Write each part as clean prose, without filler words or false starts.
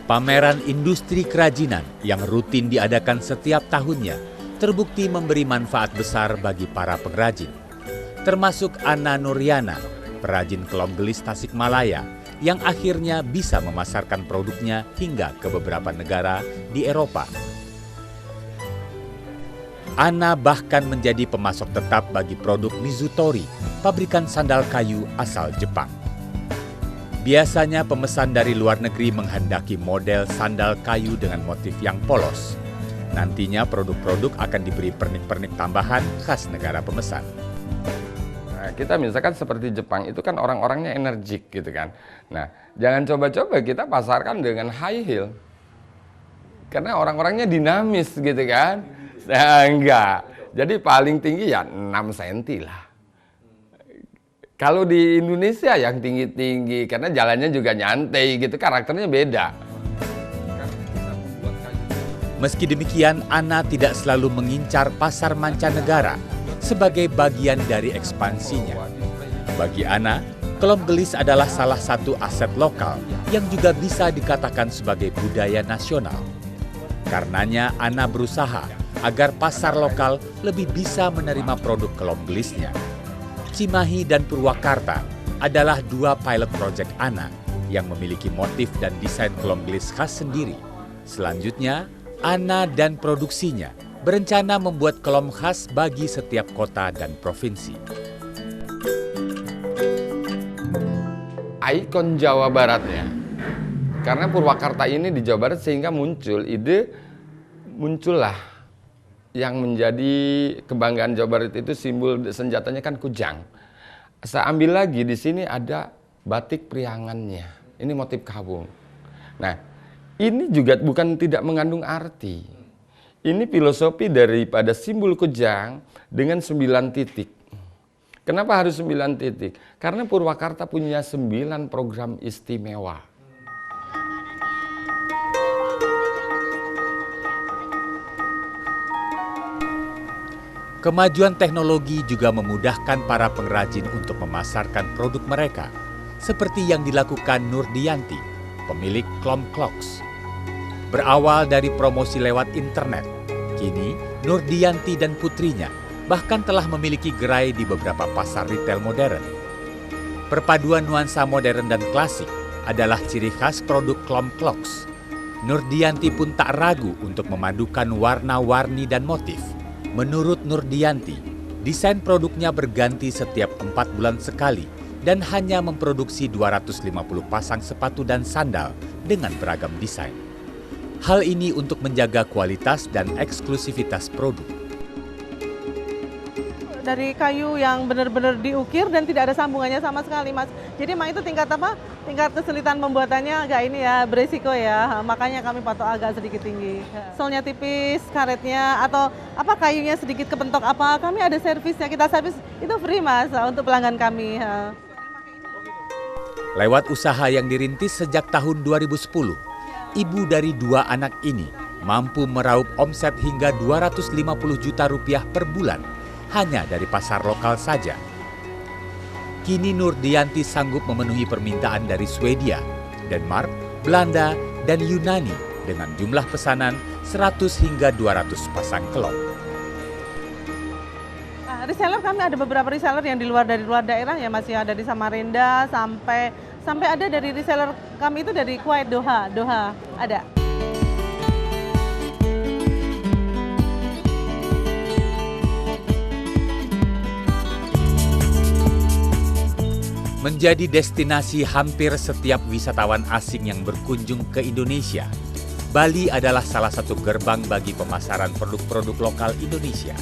Pameran industri kerajinan yang rutin diadakan setiap tahunnya terbukti memberi manfaat besar bagi para pengrajin. Termasuk Anna Nuriana, perajin kelom gelis Tasikmalaya, yang akhirnya bisa memasarkan produknya hingga ke beberapa negara di Eropa. Anna bahkan menjadi pemasok tetap bagi produk Mizutori, pabrikan sandal kayu asal Jepang. Biasanya pemesan dari luar negeri menghendaki model sandal kayu dengan motif yang polos. Nantinya produk-produk akan diberi pernik-pernik tambahan khas negara pemesan. Nah, kita misalkan seperti Jepang itu kan orang-orangnya energik gitu kan. Nah, jangan coba-coba kita pasarkan dengan high heel. Karena orang-orangnya dinamis gitu kan. Nah, enggak. Jadi paling tinggi ya 6 cm lah. Kalau di Indonesia yang tinggi-tinggi, karena jalannya juga nyantai gitu, karakternya beda. Meski demikian, Anna tidak selalu mengincar pasar mancanegara sebagai bagian dari ekspansinya. Bagi Anna, kelom gelis adalah salah satu aset lokal yang juga bisa dikatakan sebagai budaya nasional. Karenanya, Anna berusaha agar pasar lokal lebih bisa menerima produk kelom gelisnya. Cimahi dan Purwakarta adalah dua pilot project Anna yang memiliki motif dan desain kelom gelis khas sendiri. Selanjutnya, Anna dan produksinya berencana membuat kelom khas bagi setiap kota dan provinsi. Ikon Jawa Baratnya. Karena Purwakarta ini di Jawa Barat sehingga muncullah yang menjadi kebanggaan Jawa Barat itu simbol senjatanya kan kujang. Saya ambil lagi di sini ada batik priangannya. Ini motif kawung. Nah, ini juga bukan tidak mengandung arti. Ini filosofi daripada simbol kujang dengan 9 titik. Kenapa harus 9 titik? Karena Purwakarta punya 9 program istimewa. Kemajuan teknologi juga memudahkan para pengrajin untuk memasarkan produk mereka, seperti yang dilakukan Nurdianti, pemilik Klom Clocks. Berawal dari promosi lewat internet, kini Nurdianti dan putrinya bahkan telah memiliki gerai di beberapa pasar retail modern. Perpaduan nuansa modern dan klasik adalah ciri khas produk Klom Clocks. Nurdianti pun tak ragu untuk memadukan warna-warni dan motif. Menurut Nurdianti, desain produknya berganti setiap 4 bulan sekali dan hanya memproduksi 250 pasang sepatu dan sandal dengan beragam desain. Hal ini untuk menjaga kualitas dan eksklusivitas produk. Dari kayu yang benar-benar diukir dan tidak ada sambungannya sama sekali, Mas. Jadi emang itu tingkat kesulitan pembuatannya agak ini ya, beresiko ya. Makanya kami patok agak sedikit tinggi. Solnya tipis, karetnya atau kayunya sedikit kepentok kami ada servisnya. Kita servis itu free, Mas, untuk pelanggan kami. Lewat usaha yang dirintis sejak tahun 2010, ibu dari 2 anak ini mampu meraup omset hingga 250 juta rupiah per bulan hanya dari pasar lokal saja. Kini Nurdianti sanggup memenuhi permintaan dari Swedia, Denmark, Belanda, dan Yunani dengan jumlah pesanan 100 hingga 200 pasang kelom. Reseller kami ada beberapa reseller yang dari luar daerah ya, masih ada di Samarinda sampai ada dari reseller kami itu dari Kuwait, Doha ada. Menjadi destinasi hampir setiap wisatawan asing yang berkunjung ke Indonesia, Bali adalah salah satu gerbang bagi pemasaran produk-produk lokal Indonesia.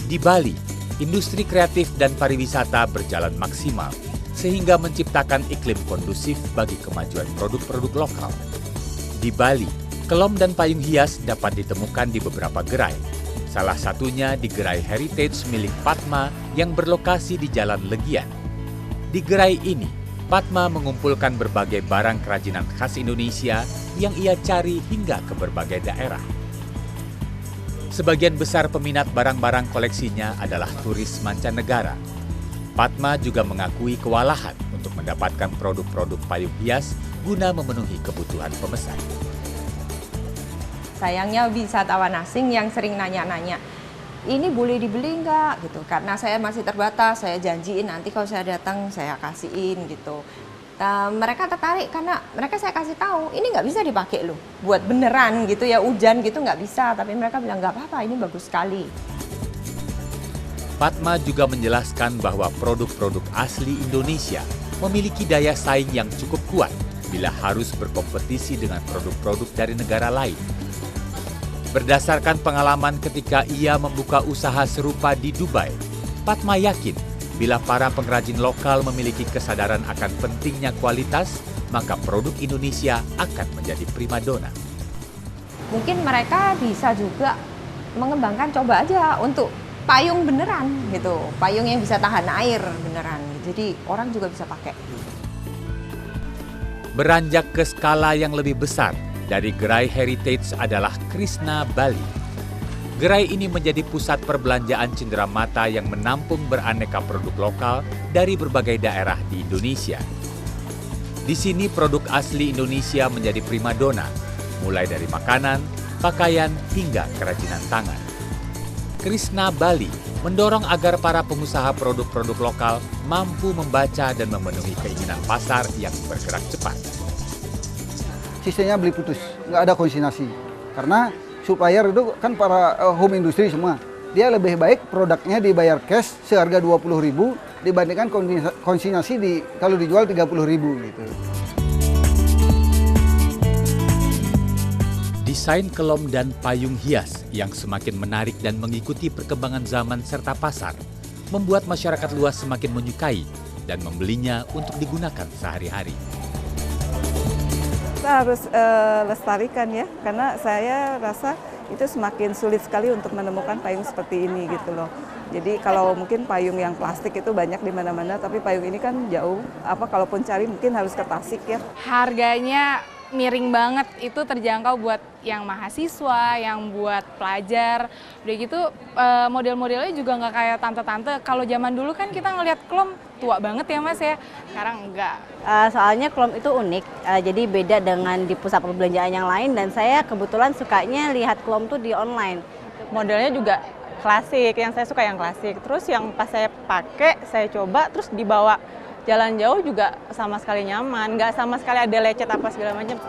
Di Bali, industri kreatif dan pariwisata berjalan maksimal, sehingga menciptakan iklim kondusif bagi kemajuan produk-produk lokal. Di Bali, kelom dan payung hias dapat ditemukan di beberapa gerai. Salah satunya di gerai heritage milik Padma yang berlokasi di Jalan Legian. Di gerai ini, Padma mengumpulkan berbagai barang kerajinan khas Indonesia yang ia cari hingga ke berbagai daerah. Sebagian besar peminat barang-barang koleksinya adalah turis mancanegara. Fatma juga mengakui kewalahan untuk mendapatkan produk-produk payung hias guna memenuhi kebutuhan pemesan. Sayangnya wisatawan asing yang sering nanya-nanya, ini boleh dibeli nggak gitu, karena saya masih terbatas, saya janjiin nanti kalau saya datang saya kasihin gitu. Mereka tertarik karena mereka saya kasih tahu ini nggak bisa dipakai loh buat beneran gitu ya, hujan gitu nggak bisa, tapi mereka bilang nggak apa-apa, ini bagus sekali. Fatma juga menjelaskan bahwa produk-produk asli Indonesia memiliki daya saing yang cukup kuat bila harus berkompetisi dengan produk-produk dari negara lain. Berdasarkan pengalaman ketika ia membuka usaha serupa di Dubai, Fatma yakin bila para pengrajin lokal memiliki kesadaran akan pentingnya kualitas, maka produk Indonesia akan menjadi primadona. Mungkin mereka bisa juga mengembangkan, coba aja untuk payung beneran gitu, payung yang bisa tahan air beneran, jadi orang juga bisa pakai. Beranjak ke skala yang lebih besar dari gerai heritage adalah Krishna Bali. Gerai ini menjadi pusat perbelanjaan cenderamata yang menampung beraneka produk lokal dari berbagai daerah di Indonesia. Di sini produk asli Indonesia menjadi primadona, mulai dari makanan, pakaian, hingga kerajinan tangan. Krishna Bali mendorong agar para pengusaha produk-produk lokal mampu membaca dan memenuhi keinginan pasar yang bergerak cepat. Sistemnya beli putus, nggak ada konsinyasi. Karena supplier itu kan para home industry semua. Dia lebih baik produknya dibayar cash seharga 20.000 dibandingkan konsinyasi kalau dijual 30.000 gitu. Desain kelom dan payung hias yang semakin menarik dan mengikuti perkembangan zaman serta pasar membuat masyarakat luas semakin menyukai dan membelinya untuk digunakan sehari-hari. Kita harus lestarikan ya, karena saya rasa itu semakin sulit sekali untuk menemukan payung seperti ini gitu loh. Jadi kalau mungkin payung yang plastik itu banyak di mana-mana, tapi payung ini kan jauh. Kalaupun cari mungkin harus ke Tasik ya. Harganya miring banget, itu terjangkau buat yang mahasiswa, yang buat pelajar. Udah gitu model-modelnya juga nggak kayak tante-tante. Kalau zaman dulu kan kita ngelihat klom tua banget ya Mas ya, sekarang enggak. Soalnya klom itu unik, jadi beda dengan di pusat perbelanjaan yang lain, dan saya kebetulan sukanya lihat klom tuh di online. Modelnya juga klasik, yang saya suka yang klasik. Terus yang pas saya pakai, saya coba, terus dibawa jalan jauh juga sama sekali nyaman, nggak sama sekali ada lecet apa segala macam.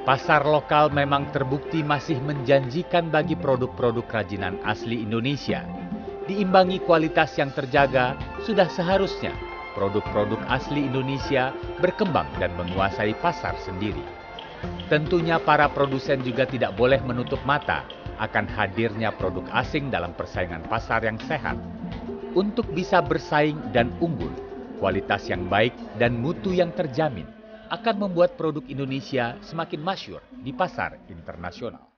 Pasar lokal memang terbukti masih menjanjikan bagi produk-produk kerajinan asli Indonesia. Diimbangi kualitas yang terjaga, sudah seharusnya produk-produk asli Indonesia berkembang dan menguasai pasar sendiri. Tentunya para produsen juga tidak boleh menutup mata akan hadirnya produk asing dalam persaingan pasar yang sehat. Untuk bisa bersaing dan unggul, kualitas yang baik dan mutu yang terjamin akan membuat produk Indonesia semakin masyhur di pasar internasional.